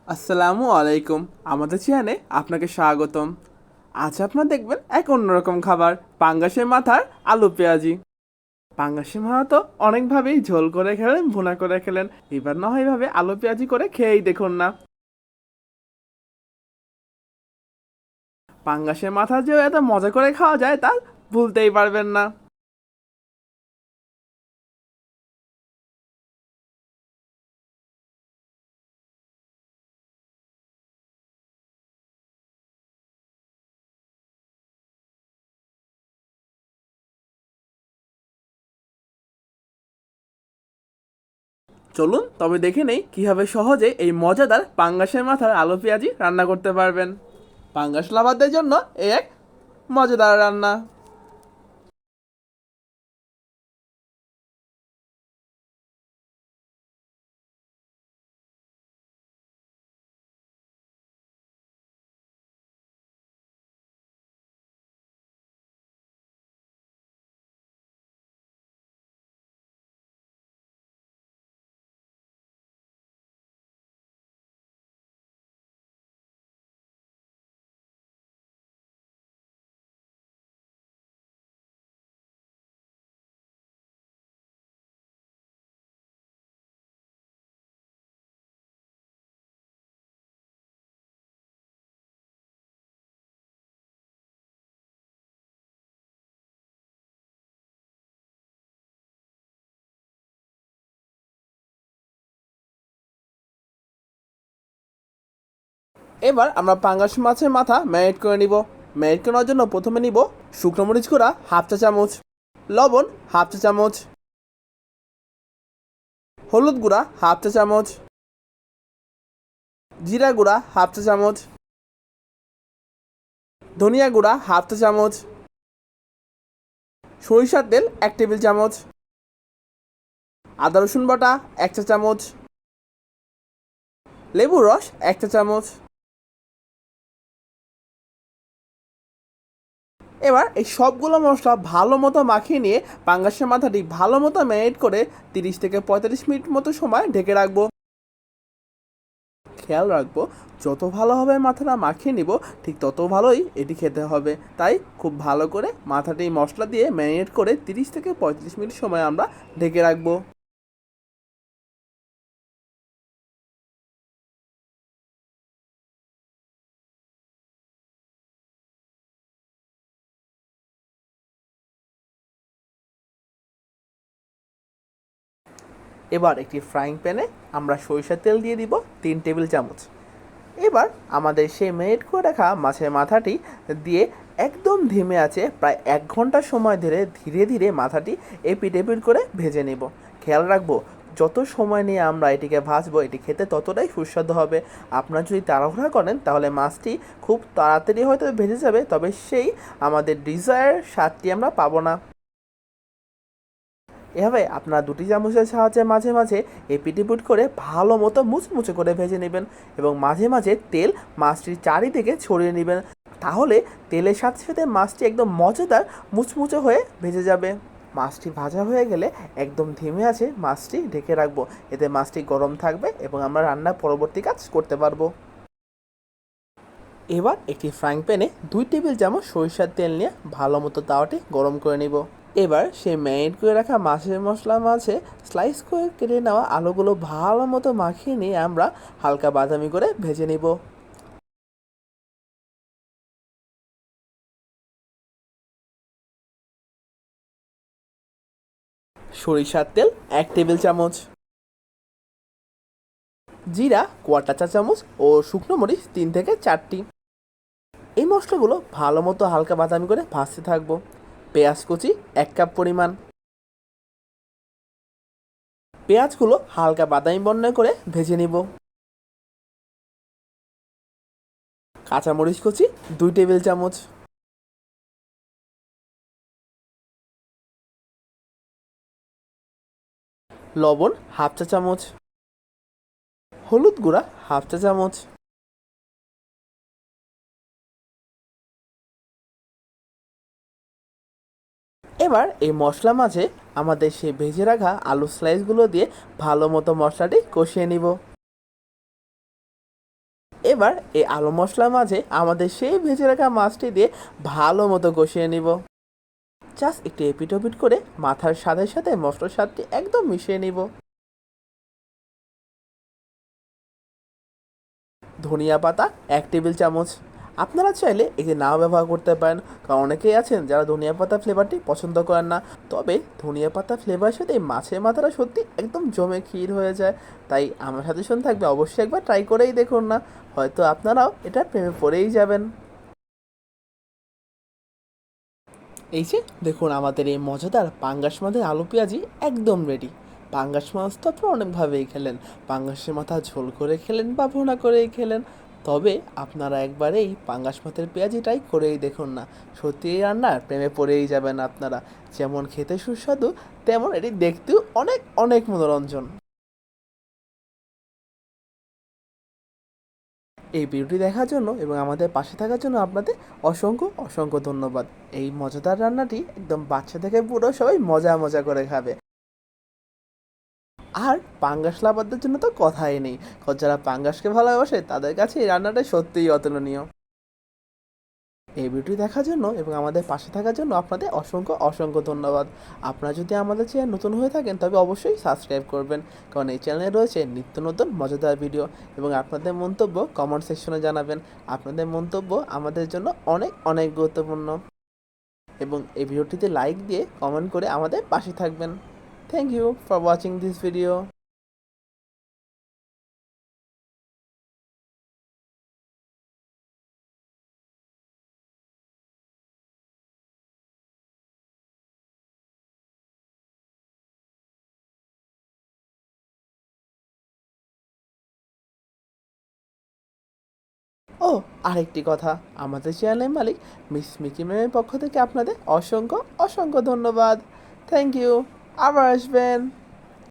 আসসালামু আলাইকুম। আমাদের চ্যানেলে আপনাকে স্বাগতম। আজ আপনারা দেখবেন এক অন্যরকম খাবার, পাঙ্গাসের মাথার আলু পেঁয়াজি। পাঙ্গাসের মাথা তো অনেকভাবেই ঝোল করে খেলেন, ভুনা করে খেলেন। এবার না হয় এভাবে আলু পেঁয়াজি করে খেয়েই দেখুন না। পাঙ্গাসের মাথা যে এত মজা করে খাওয়া যায় তা ভুলতেই পারবেন না। চলুন তবে দেখে নেই কিভাবে সহজে এই মজাদার পাঙ্গাসের মাথার আলু পেঁয়াজি রান্না করতে পারবেন। পাঙ্গাস লাভারদের জন্য এই এক মজাদার রান্না। এবার আমরা পাঙ্গাস মাছের মাথা ম্যারিনেট করে নিব। ম্যারিনেট করার জন্য প্রথমে নিব শুকনো মরিচ গুঁড়া হাফ চা চামচ, লবণ হাফ চা চামচ, হলুদ গুঁড়া হাফ চা চামচ, জিরা গুঁড়া হাফ চা চামচ, ধনিয়া গুঁড়া হাফ চা চামচ, সরিষার তেল 1 টেবিল চামচ, আদা রসুন বাটা 1 চা চামচ, লেবুর রস 1 চা চামচ। এবার এই সবগুলো মশলা ভালো মতো মাখিয়ে নিয়ে পাঙ্গাসের মাথাটি ভালো মতো ম্যারিনেট করে 30 থেকে 35 মিনিট মতো সময় ঢেকে রাখবো। খেয়াল রাখবো যত ভালোভাবে মাথাটা মাখিয়ে নিব ঠিক তত ভালোই এটি খেতে হবে। তাই খুব ভালো করে মাথাটি মশলা দিয়ে ম্যারিনেট করে 30 থেকে 35 মিনিট সময় আমরা ঢেকে রাখবো। এবার একটি ফ্রাইং প্যানে আমরা সরিষার তেল দিয়ে দিব 3 টেবিল চামচ। এবার আমাদের সেই ম্যারিনেট করে রাখা মাছের মাথাটি দিয়ে একদম ধিমে আছে প্রায় 1 ঘন্টা সময় ধরে ধীরে ধীরে মাথাটি এপিট এপিট করে ভেজে নেব। খেয়াল রাখবো যত সময় নিয়ে আমরা এটিকে ভাজবো এটি খেতে ততটাই সুস্বাদু হবে। আপনারা যদি তাড়াহুড়া করেন তাহলে মাছটি খুব তাড়াতাড়ি হয়তো ভেজে যাবে, তবে সেই আমাদের ডিজায়ার স্বাদটি আমরা পাবো না। এভাবে আপনারা 2 চামচের সাহায্যে মাঝে মাঝে এপিটিপুট করে ভালো মতো মুচমুচে করে ভেজে নেবেন এবং মাঝে মাঝে তেল মাছটির চারিদিকে ছড়িয়ে নেবেন। তাহলে তেলের সাথে সাথে মাছটি একদম মজাদার মুচমুচে হয়ে ভেজে যাবে। মাছটি ভাজা হয়ে গেলে একদম ধিমে আছে মাছটি ঢেকে রাখবো। এতে মাছটি গরম থাকবে এবং আমরা রান্নার পরবর্তী কাজ করতে পারবো। এবার একটি ফ্রাইং প্যানে 2 টেবিল চামচ সরিষার তেল নিয়ে ভালো মতো তাওয়াটি গরম করে নিব। এবার সেই ম্যারিনেট করে রাখা মাছের মশলা মাঝে স্লাইস করে কেটে নেওয়া আলুগুলো ভালো মতো মাখিয়ে নিয়ে আমরা হালকা বাদামি করে ভেজে নিব। সরিষার তেল 1 টেবিল চামচ, জিরা ¼ চা চামচ ও শুকনো মরিচ 3 থেকে 4টি। এই মশলাগুলো ভালো মতো হালকা বাদামি করে ভাজতে থাকবো। পেঁয়াজ কুচি 1 কাপ পরিমাণ। পেঁয়াজগুলো হালকা বাদামি বর্ণ করে ভেজে নিব। কাঁচামরিচ কুচি 2 টেবিল চামচ। লবণ হাফ চা চামচ, হলুদ গুঁড়া হাফ চা চামচ। এবার এই মশলা মাঝে আমাদের সেই ভেজে রাখা আলু স্লাইসগুলো দিয়ে ভালো মতো মশলাটি কষিয়ে নিব। এবার এই আলু মশলার মাঝে আমাদের সেই ভেজে রাখা মাছটি দিয়ে ভালো মতো কষিয়ে নিব। জাস্ট একটু এপিট ওপিট করে মাথার স্বাদের সাথে মশলার স্বাদটি একদম মিশিয়ে নিব। ধনিয়া পাতা 1 টেবিল চামচ। আপনারা চাইলে এটি নাও ব্যবহার করতে পারেন, কারণ অনেকেই আছেন যারা ধনিয়া পাতা ফ্লেভারটি পছন্দ করেন না। তবে ধনিয়া পাতা ফ্লেভারের সাথে এই মাছের মাথাটা সত্যি একদম জমে ক্ষীর হয়ে যায়। তাই আমার সাজেশন থাকবে অবশ্যই একবার ট্রাই করেই দেখুন না, হয়তো আপনারাও এটা প্রেমে পড়েই যাবেন। এই যে দেখুন আমাদের এই মজাদার পাঙ্গাস মাছের আলু পেঁয়াজি একদম রেডি। পাঙ্গাস মাছ তো আপনারা অনেকভাবেই খেলেন, পাঙ্গাসের মাথা ঝোল করে খেলেন বা ভুনা করেই খেলেন। তবে আপনারা একবার এই পাঙ্গাস মাছের পেঁয়াজিটাই করেই দেখুন না, সত্যি এই রান্নার প্রেমে পড়েই যাবেন আপনারা। যেমন খেতে সুস্বাদু, তেমন এটি দেখতেও অনেক অনেক মনোরঞ্জন। এই ভিডিওটি দেখার জন্য এবং আমাদের পাশে থাকার জন্য আপনাদের অসংখ্য অসংখ্য ধন্যবাদ। এই মজাদার রান্নাটি একদম বাচ্চা থেকে পুরো সবাই মজা মজা করে খাবে। আর পাঙ্গাস লাভারদের জন্য তো কথাই নেই, কারণ যারা পাঙ্গাসকে ভালোবাসে তাদের কাছে এই রান্নাটা সত্যিই অতুলনীয়। এই ভিডিওটি দেখার জন্য এবং আমাদের পাশে থাকার জন্য আপনাদের অসংখ্য অসংখ্য ধন্যবাদ। আপনারা যদি আমাদের চ্যানেল নতুন হয়ে থাকেন তবে অবশ্যই সাবস্ক্রাইব করবেন, কারণ এই চ্যানেলে রয়েছে নিত্য নতুন মজাদার ভিডিও। এবং আপনাদের মন্তব্য কমেন্ট সেকশনে জানাবেন। আপনাদের মন্তব্য আমাদের জন্য অনেক অনেক গুরুত্বপূর্ণ। এবং এই ভিডিওটিতে লাইক দিয়ে কমেন্ট করে আমাদের পাশে থাকবেন। Thank you for watching this video. ও, আরেকটি কথা, আমাদের চ্যানেলের মালিক মিস মিকি ম্যামের পক্ষ থেকে আপনাদের অসংখ্য অসংখ্য ধন্যবাদ। Thank you. আবার আসবেন।